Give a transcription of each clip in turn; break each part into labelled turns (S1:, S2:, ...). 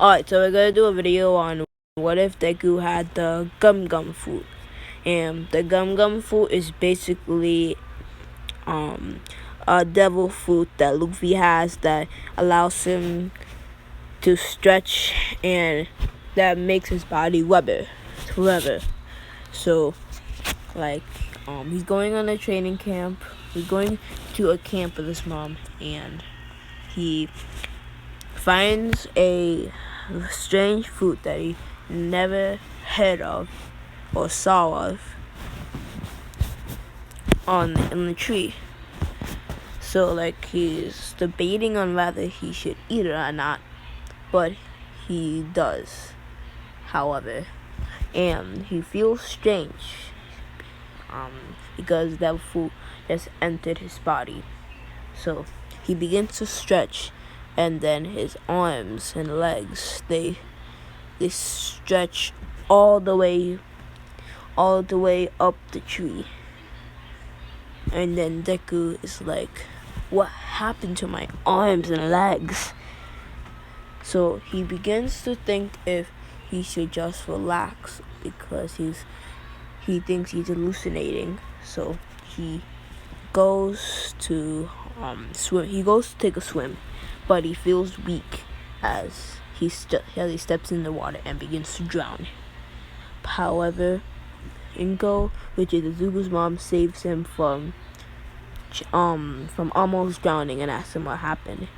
S1: Alright, so we're gonna do a video on what if Deku had the gum gum fruit. And the gum gum fruit is basically a devil fruit that Luffy has that allows him to stretch and that makes his body rubber. So he's going on a training camp. He's going to a camp with his mom, and he finds a strange fruit that he never heard of or saw of in the tree. So he's debating on whether he should eat it or not, but he does, however, and he feels strange because that fruit just entered his body. So he begins to stretch, and then his arms and legs they stretch all the way up the tree. And then Deku is like, what happened to my arms and legs? So he begins to think if he should just relax because he thinks he's hallucinating. So he goes to swim. He goes to take a swim, but he feels weak as he steps in the water and begins to drown. However, Inko, which is Izuku's mom, saves him from almost drowning and asks him what happened.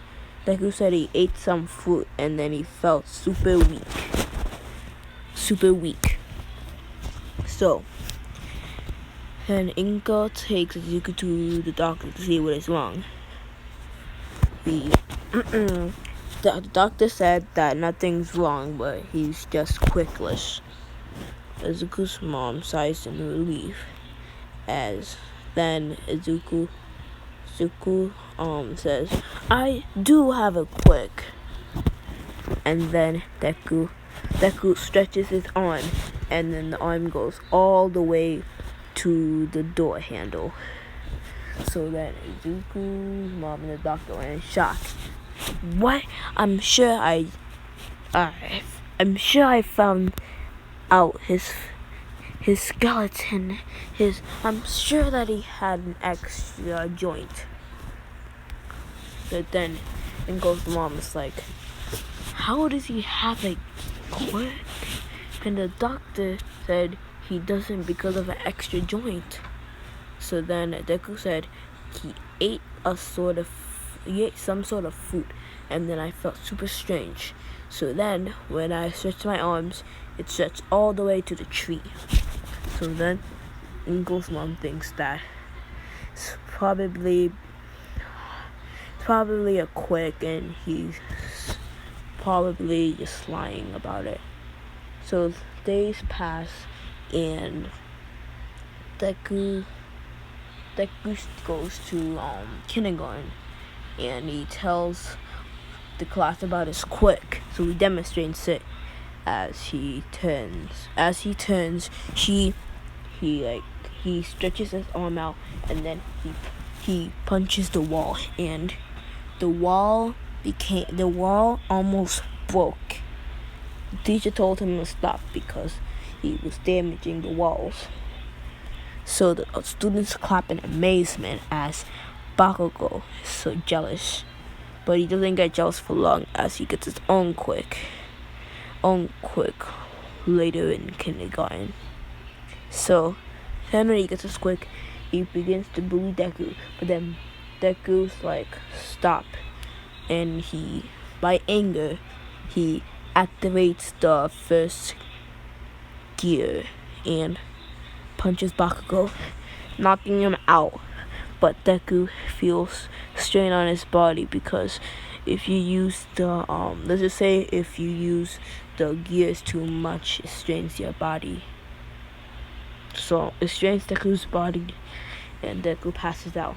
S1: Deku said he ate some fruit and then he felt super weak. So then Inko takes Izuku to the doctor to see what is wrong. The doctor said that nothing's wrong, but he's just quickish. Izuku's mom sighs in relief, as then Izuku says, I do have a quick. And then Deku stretches his arm, and then the arm goes all the way to the door handle. So then Izuku's mom and the doctor are in shock. What? I'm sure I found out his skeleton. I'm sure that he had an extra joint. But then Inko's mom is like, how does he have a quick? And the doctor said he doesn't because of an extra joint. So then Deku said he ate some sort of fruit, and then I felt super strange. So then when I stretched my arms, it stretched all the way to the tree. So then Inko's mom thinks that it's probably a quick, and he's probably just lying about it. So days pass, and Deku goes to kindergarten, and he tells the class about his quick. So he demonstrates it as he turns. He stretches his arm out, and then he punches the wall, and the wall almost broke. The teacher told him to stop because he was damaging the walls. So the students clap in amazement as Bakugo is so jealous. But he doesn't get jealous for long as he gets his own quick later in kindergarten. So then when he gets his quick, he begins to bully Deku. But then Deku's like, stop. And by anger, he activates the first gear and punches Bakugo, knocking him out. But Deku feels strain on his body because if you use the let's just say if you use the gears too much, it strains your body. So it strains Deku's body, and Deku passes out.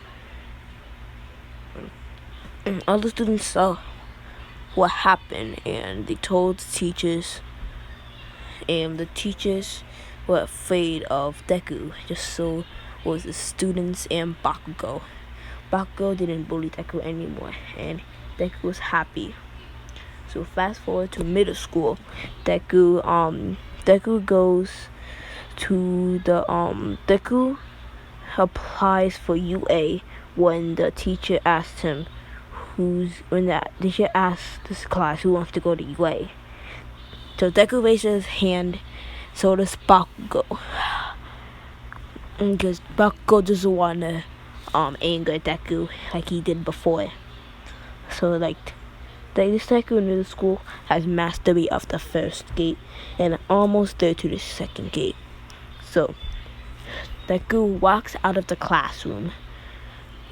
S1: And other students saw what happened, and they told the teachers, and the teachers were afraid of Deku. Just so was the students and Bakugo. Bakugo didn't bully Deku anymore, and Deku was happy. So fast forward to middle school. Deku goes to the Deku applies for UA when the teacher asked him when the teacher asked this class who wants to go to UA. So Deku raises his hand, so does Bakugo. Because Bakugo doesn't want to anger Deku like he did before. So this Deku in middle school has mastery of the first gate and almost there to the second gate. So Deku walks out of the classroom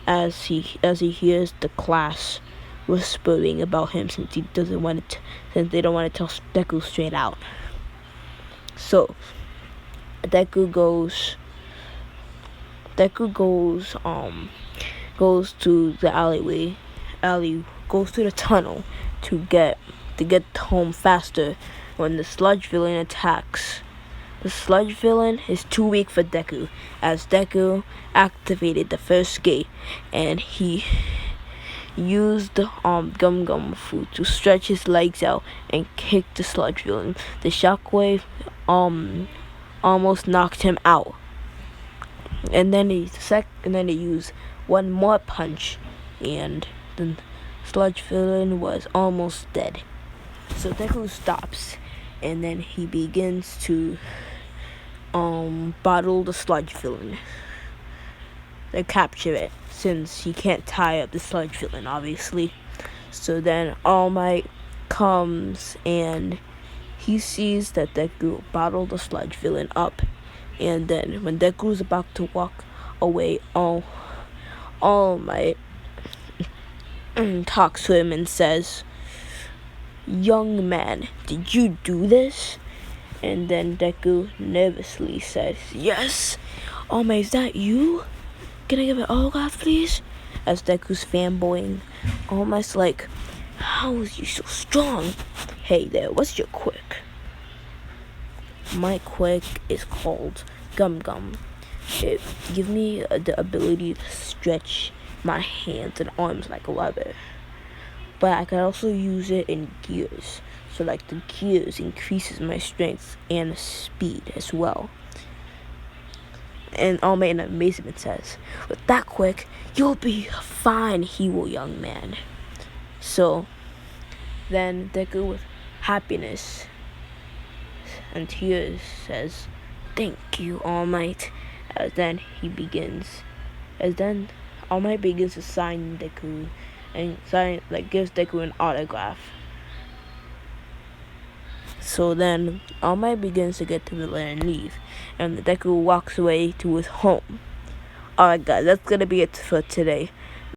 S1: as he hears the class whispering about him since they don't want to tell Deku straight out. So Deku goes to the goes to the tunnel to get home faster when the sludge villain attacks. The sludge villain is too weak for Deku, as Deku activated the first gate and he used Gum Gum food to stretch his legs out and kick the sludge villain. The shockwave almost knocked him out. And then he used one more punch and the sludge villain was almost dead. So Deku stops and then he begins to bottle the sludge villain. They capture it since he can't tie up the sludge villain, obviously. So then All Might comes and he sees that Deku bottled the sludge villain up. And then when Deku's about to walk away, All Might talks to him and says, "Young man, did you do this?" And then Deku nervously says, "Yes." "Oh my, is that you? Can I give an autograph, please?" As Deku's fanboying, almost like, "How is you so strong?" "Hey there, what's your quirk?" "My quirk is called Gum Gum. It gives me the ability to stretch my hands and arms like rubber. But I can also use it in gears. So the gears increases my strength and speed as well." And All Might in amazement says, "With that quick, you'll be a fine hero, young man." So then Deku with happiness and tears says, "Thank you, All Might." As then All Might begins to sign Deku and gives Deku an autograph. So then All Might begins to get together and leave, and Deku walks away to his home. Alright guys, that's gonna be it for today.